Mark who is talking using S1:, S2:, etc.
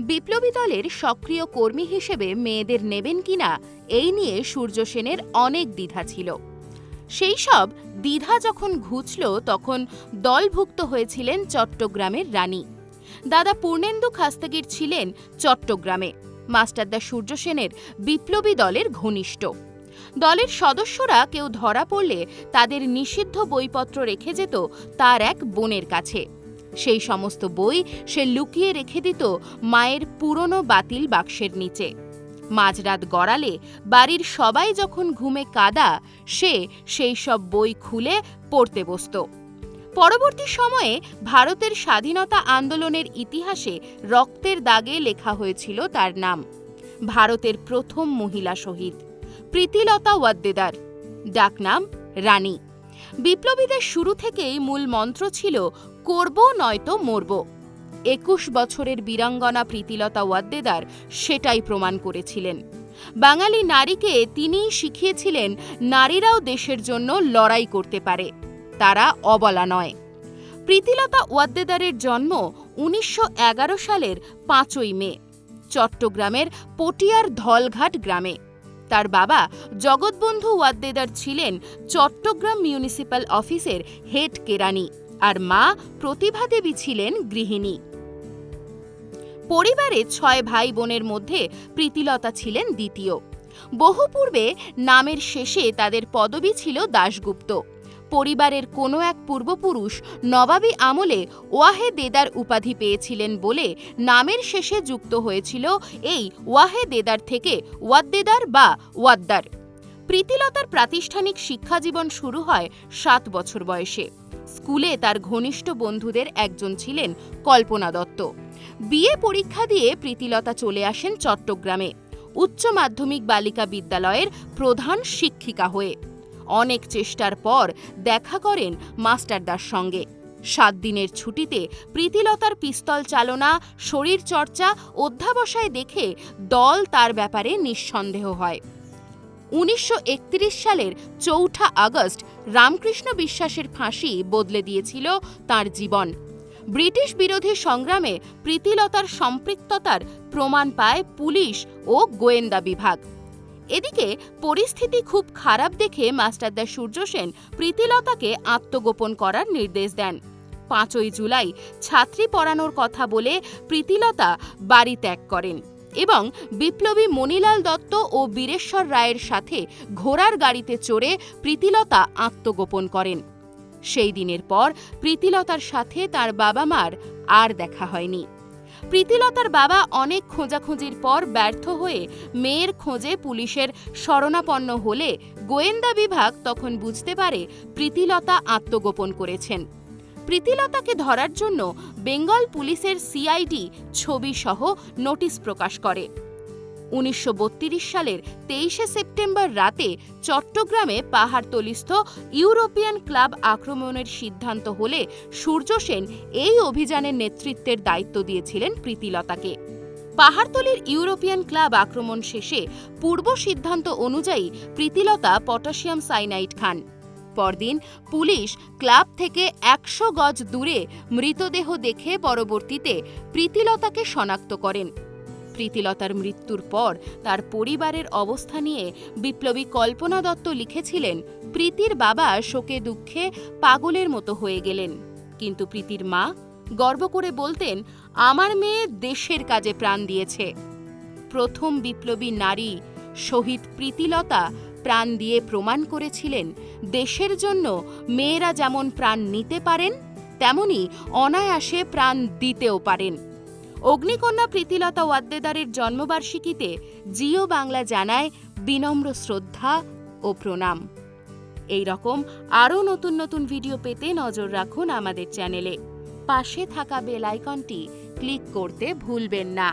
S1: বিপ্লবী দলের সক্রিয় কর্মী হিসেবে মেয়েদের নেবেন কিনা এই নিয়ে সূর্য সেনের অনেক দ্বিধা ছিল। সেই সব দ্বিধা যখন ঘুচল তখন দলভুক্ত হয়েছিলেন চট্টগ্রামের রানী। দাদা পূর্ণেন্দু খাস্তাগির ছিলেন চট্টগ্রামে মাস্টারদা সূর্য সেনের বিপ্লবী দলের ঘনিষ্ঠ। দলের সদস্যরা কেউ ধরা পড়লে তাদের নিষিদ্ধ বইপত্র রেখে যেত তার এক বোনের কাছে। সেই সমস্ত বই সে লুকিয়ে রেখে দিত মায়ের পুরনো বাতিল বাক্সের নিচে। মাঝরাত গড়ালে বাড়ির সবাই যখন ঘুমে কাদা, সে সেই সব বই খুলে পড়তে বসত। পরবর্তী সময়ে ভারতের স্বাধীনতা আন্দোলনের ইতিহাসে রক্তের দাগে লেখা হয়েছিল তার নাম। ভারতের প্রথম মহিলা শহীদ প্রীতিলতা ওয়াদ্দেদার, ডাকনাম রানী। বিপ্লবীদের শুরু থেকেই মূল মন্ত্র ছিল করব নয়তো মরব। 21 বছরের বীরাঙ্গনা প্রীতিলতা ওয়াদ্দেদার সেটাই প্রমাণ করেছিলেন। বাঙালি নারীকে তিনিই শিখিয়েছিলেন নারীরাও দেশের জন্য লড়াই করতে পারে, তারা অবলা নয়। প্রীতিলতা ওয়াদ্দেদারের জন্ম 1911 সালের 5ই মে চট্টগ্রামের পটিয়ার ধলঘাট গ্রামে। তার বাবা জগৎবন্ধু ওয়াদ্দেদার ছিলেন চট্টগ্রাম মিউনিসিপ্যাল অফিসের হেড কেরানি, আর মা প্রতিভা দেবী ছিলেন গৃহিণী। পরিবারে 6 ভাই বোনের মধ্যে প্রীতিলতা ছিলেন দ্বিতীয়। বহু পূর্বে নামের শেষে তাদের পদবি ছিল দাশগুপ্ত। পরিবারের কোনো এক পূর্বপুরুষ নবাবী আমলে ওয়াহেদেদার উপাধি পেয়েছিলেন বলে নামের শেষে যুক্ত হয়েছিল এই ওয়াহেদেদার থেকে ওয়াদ্দেদার বা ওয়াদ্দার। প্রীতিলতার প্রাতিষ্ঠানিক শিক্ষাজীবন শুরু হয় 7 বছর বয়সে। স্কুলে তার ঘনিষ্ঠ বন্ধুদের একজন ছিলেন কল্পনা দত্ত। বিএ পরীক্ষা দিয়ে প্রীতিলতা চলে আসেন চট্টগ্রামে উচ্চ মাধ্যমিক বালিকা বিদ্যালয়ের প্রধান শিক্ষিকা হয়ে। অনেক চেষ্টার পর দেখা করেন মাস্টারদার সঙ্গে। 7 দিনের ছুটিতে প্রীতিলতার পিস্তল চালনা, শরীর চর্চা, অধ্যাবসায় দেখে দল তার ব্যাপারে নিঃসন্দেহ হয়। 1931 সালের 4 আগস্ট রামকৃষ্ণ বিশ্বাসের ফাঁসি বদলে দিয়েছিল তার জীবন। ব্রিটিশ বিরোধী সংগ্রামে প্রীতিলতার সম্পৃক্ততার প্রমাণ পায় পুলিশ ও গোয়েন্দা বিভাগ। এদিকে পরিস্থিতি খুব খারাপ দেখে মাস্টারদা সূর্য সেন প্রীতিলতাকে আত্মগোপন করার নির্দেশ দেন। 5ই জুলাই ছাত্রী পড়ানোর কথা বলে প্রীতিলতা বাড়ি ত্যাগ করেন এবং বিপ্লবী মণিলাল দত্ত ও বীরেশ্বর রায়ের সাথে ঘোড়ার গাড়িতে চড়ে প্রীতিলতা আত্মগোপন করেন। সেই দিনের পর প্রীতিলতার সাথে তার বাবা মার আর দেখা হয়নি। প্রীতিলতার বাবা অনেক খোঁজাখুঁজির পর ব্যর্থ হয়ে মেয়ের খোঁজে পুলিশের শরণাপন্ন হলে গোয়েন্দা বিভাগ তখন বুঝতে পারে প্রীতিলতা আত্মগোপন করেছেন। প্রীতিলতাকে ধরার জন্য বেঙ্গল পুলিশের সিআইডি ছবি সহ নোটিশ প্রকাশ করে। 1932 সালের 23 সেপ্টেম্বর রাতে চট্টগ্রামে পাহাড়তলিস্থ ইউরোপিয়ান ক্লাব আক্রমণের সিদ্ধান্ত হলে সূর্য সেন এই অভিযানের নেতৃত্বের দায়িত্ব দিয়েছিলেন প্রীতিলতাকে। পাহাড়তলির ইউরোপিয়ান ক্লাব আক্রমণ শেষে পূর্ব সিদ্ধান্ত অনুযায়ী প্রীতিলতা পটাশিয়াম সাইনাইড খান। পরদিন পুলিশ ক্লাব থেকে 100 গজ দূরে মৃতদেহ দেখে পরবর্তীতে প্রীতিলতাকে শনাক্ত করেন। প্রীতিলতার মৃত্যুর পর তার পরিবারের অবস্থা নিয়ে বিপ্লবী কল্পনা দত্ত লিখেছিলেন, প্রীতির বাবা শোকে দুঃখে পাগলের মতো হয়ে গেলেন, কিন্তু প্রীতির মা গর্ব করে বলতেন, আমার মেয়ে দেশের কাজে প্রাণ দিয়েছে। প্রথম বিপ্লবী নারী শহীদ প্রীতিলতা প্রাণ দিয়ে প্রমাণ করেছিলেন দেশের জন্য মেয়েরা যেমন প্রাণ নিতে পারেন তেমনি অনায়াসে প্রাণ দিতেও পারেন। অগ্নিকন্যা প্রীতিলতা ওয়াদ্দেদারের জন্মবার্ষিকীতে জিও বাংলা জানায় বিনম্র শ্রদ্ধা ও প্রণাম। এই রকম আরও নতুন নতুন ভিডিও পেতে নজর রাখুন আমাদের চ্যানেলে। পাশে থাকা বেল আইকনটি ক্লিক করতে ভুলবেন না।